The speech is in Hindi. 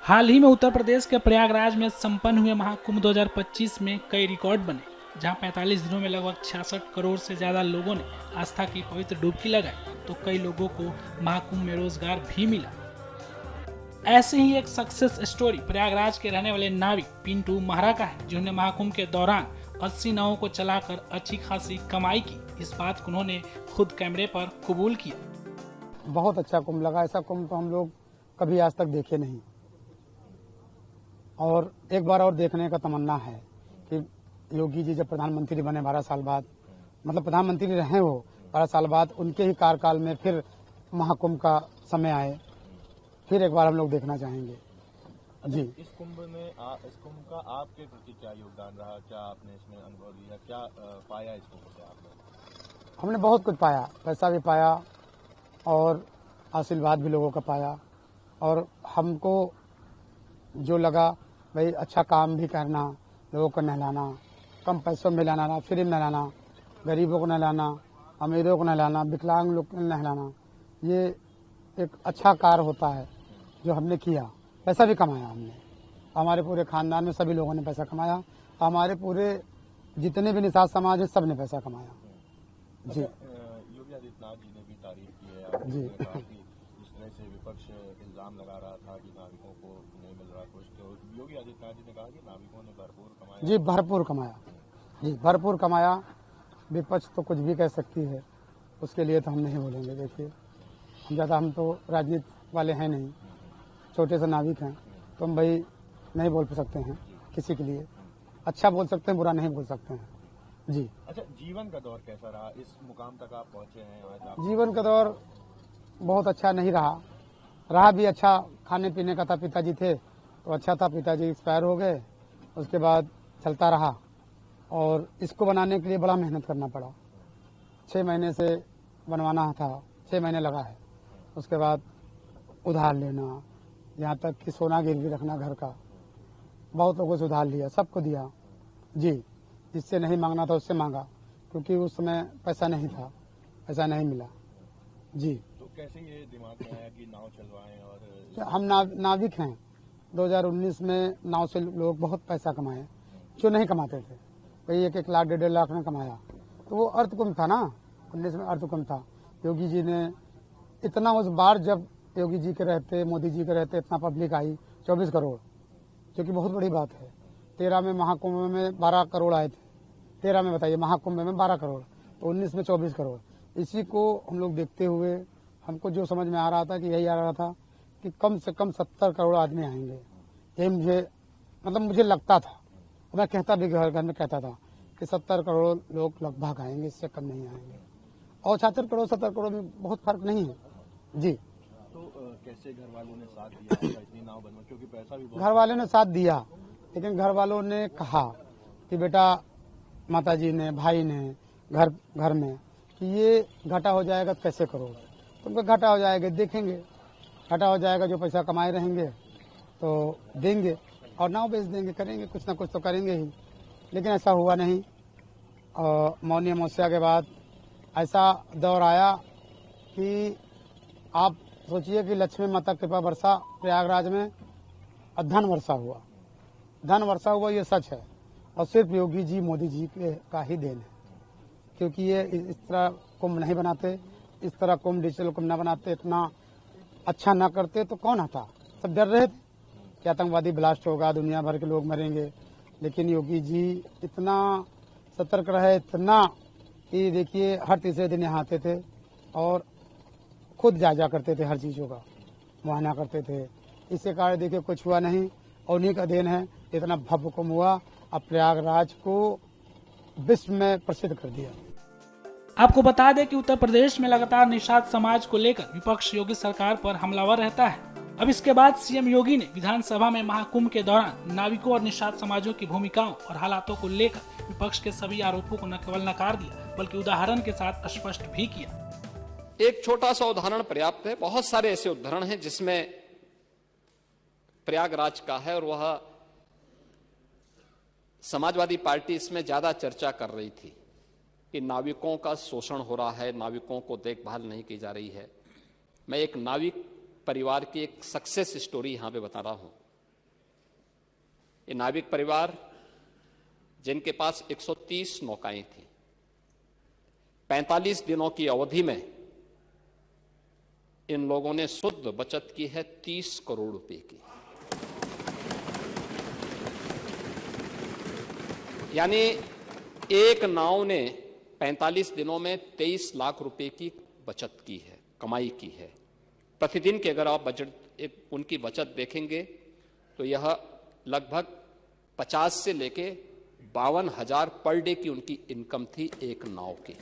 हाल ही में उत्तर प्रदेश के प्रयागराज में संपन्न हुए महाकुंभ 2025 में कई रिकॉर्ड बने, जहां 45 दिनों में लगभग 66 करोड़ से ज्यादा लोगों ने आस्था की पवित्र डुबकी लगाई, तो कई लोगों को महाकुंभ में रोजगार भी मिला। ऐसे ही एक सक्सेस स्टोरी प्रयागराज के रहने वाले नाविक पिंटू महरा का है, जिन्होंने महाकुंभ के दौरान 80 नावों को चलाकर अच्छी खासी कमाई की। इस बात को उन्होंने खुद कैमरे पर कबूल किया। बहुत अच्छा कुंभ लगा। ऐसा कुंभ तो हम लोग कभी आज तक देखे नहीं, और एक बार और देखने का तमन्ना है कि योगी जी जब प्रधानमंत्री बने 12 साल बाद, मतलब प्रधानमंत्री रहे वो 12 साल बाद, उनके ही कार्यकाल में फिर महाकुंभ का समय आए, फिर एक बार हम लोग देखना चाहेंगे। जी, इस कुंभ का आपके प्रति क्या योगदान रहा? क्या आपने इसमें अनुभव लिया? क्या पाया इस कुंभ से आपने? हमने बहुत कुछ पाया, पैसा भी पाया और आशीर्वाद भी लोगों का पाया, और हमको जो लगा भाई अच्छा काम भी करना, लोगों को नहलाना, कम पैसों में नहलाना, फ्री में नहलाना, गरीबों को नहलाना, अमीरों को नहलाना, विकलांग लोग को नहलाना, ये एक अच्छा कार्य होता है जो हमने किया। पैसा भी कमाया हमने, हमारे पूरे खानदान में सभी लोगों ने पैसा कमाया, हमारे पूरे जितने भी निषाद समाज है सब ने पैसा कमाया। जी, योगी आदित्यनाथ जी ने भी तारीफ की है जी। जिस तरह से विपक्ष इल्जाम लगा रहा था कि नाविकों को नहीं मिल रहा कुछ, तो योगी आदित्यनाथ जी ने कहा कि नाविकों ने भरपूर कमाया। जी, भरपूर कमाया, जी भरपूर कमाया। विपक्ष तो कुछ भी कह सकती है, उसके लिए तो हम नहीं बोलेंगे। देखिए, हम तो राजनीति वाले हैं नहीं, छोटे से नाविक हैं, तो हम भाई नहीं बोल सकते हैं किसी के लिए। अच्छा बोल सकते हैं, बुरा नहीं बोल सकते हैं। जी, अच्छा, जीवन का दौर कैसा रहा? इस मुकाम तक आप पहुंचे हैं आज आप? जीवन का दौर बहुत अच्छा नहीं रहा भी अच्छा। खाने पीने का था, पिताजी थे तो अच्छा था, पिताजी एक्सपायर हो गए, उसके बाद चलता रहा, और इसको बनाने के लिए बड़ा मेहनत करना पड़ा। 6 महीने से बनवाना था, 6 महीने लगा है। उसके बाद उधार लेना, यहाँ तक कि सोना गिरवी रखना घर का, बहुत लोगों से उधार लिया, सबको दिया। जी, जिससे नहीं मांगना था उससे मांगा, क्योंकि उस समय पैसा नहीं था, पैसा नहीं मिला। जी, तो कैसे ये दिमाग में आया कि नाव चलवाएं? और हम नाविक हैं। 2019 में नाव से लोग बहुत पैसा कमाए जो नहीं कमाते थे, वही 1-1 लाख 1.5 लाख में कमाया। तो वो अर्धकुंभ था ना, 19 में अर्धकुंभ था। योगी जी ने इतना, उस बार जब योगी जी के रहते, मोदी जी के रहते, इतना पब्लिक आई 24 करोड़, जो कि बहुत बड़ी बात है। 13 में महाकुंभ में 12 करोड़ आए थे, 13 में बताइए, महाकुंभ में 12 करोड़, तो 19 में 24 करोड़। इसी को हम लोग देखते हुए हमको जो समझ में आ रहा था कि यही आ रहा था कि कम से कम 70 करोड़ आदमी आएंगे। यही मुझे लगता था, मैं कहता भी घर में कहता था कि 70 करोड़ लोग लगभग आएंगे, इससे कम नहीं आएंगे। और 76 करोड़ 70 करोड़ में बहुत फर्क नहीं है। जी, तो कैसे घर वालों ने साथ दिया इतनी नाव बनवा? क्योंकि पैसा भी बहुत। घर वालों ने साथ दिया, लेकिन घर वालों ने कहा कि बेटा, माताजी ने, भाई ने, घर में कि ये घाटा हो जाएगा तो कैसे करोगे? तुमको घाटा हो जाएगा, देखेंगे, घाटा हो जाएगा, जो पैसा कमाए रहेंगे तो देंगे और नाव बेच देंगे, करेंगे कुछ ना कुछ तो करेंगे ही। लेकिन ऐसा हुआ नहीं, और मौनी अमावस्या के बाद ऐसा दौर आया कि आप सोचिए कि लक्ष्मी माता कृपा वर्षा प्रयागराज में, धन वर्षा हुआ, ये सच है, और सिर्फ योगी जी, मोदी जी का ही देन है। क्योंकि ये इस तरह कुंभ नहीं बनाते, इस तरह कुंभ, डिजिटल कुंभ न बनाते, इतना अच्छा ना करते तो कौन आता? सब डर रहे थे कि आतंकवादी ब्लास्ट होगा, दुनिया भर के लोग मरेंगे। लेकिन योगी जी इतना सतर्क रहे, इतना कि देखिए हर तीसरे दिन यहाँ आते थे और खुद जायजा करते थे, हर चीज़ों का मुआयना करते थे। इसके कारण देखिए कुछ हुआ नहीं, और उन्हीं का देन है इतना भव्य कुंभ हुआ। अब प्रयागराज को विश्व में प्रसिद्ध कर दिया। आपको बता दें कि उत्तर प्रदेश में लगातार निषाद समाज को लेकर विपक्ष योगी सरकार पर हमलावर रहता है। अब इसके बाद सीएम योगी ने विधानसभा में महाकुंभ के दौरान नाविकों और निषाद समाजों की भूमिकाओं और हालातों को लेकर विपक्ष के सभी आरोपों को न केवल नकार दिया, बल्कि उदाहरण के साथ स्पष्ट भी किया। एक छोटा सा उदाहरण पर्याप्त है, बहुत सारे ऐसे उदाहरण हैं जिसमें प्रयागराज का है, और वह समाजवादी पार्टी इसमें ज्यादा चर्चा कर रही थी कि नाविकों का शोषण हो रहा है, नाविकों को देखभाल नहीं की जा रही है। मैं एक नाविक परिवार की एक सक्सेस स्टोरी यहां पे बता रहा हूं। ये नाविक परिवार जिनके पास 130 नौकाएं थी, 45 दिनों की अवधि में इन लोगों ने शुद्ध बचत की है 30 करोड़ रुपए की। यानी एक नाव ने 45 दिनों में 23 लाख रुपए की बचत की है, कमाई की है। प्रतिदिन के अगर आप उनकी बचत देखेंगे तो यह लगभग 50 से लेके 52,000 पर डे की उनकी इनकम थी एक नाव की।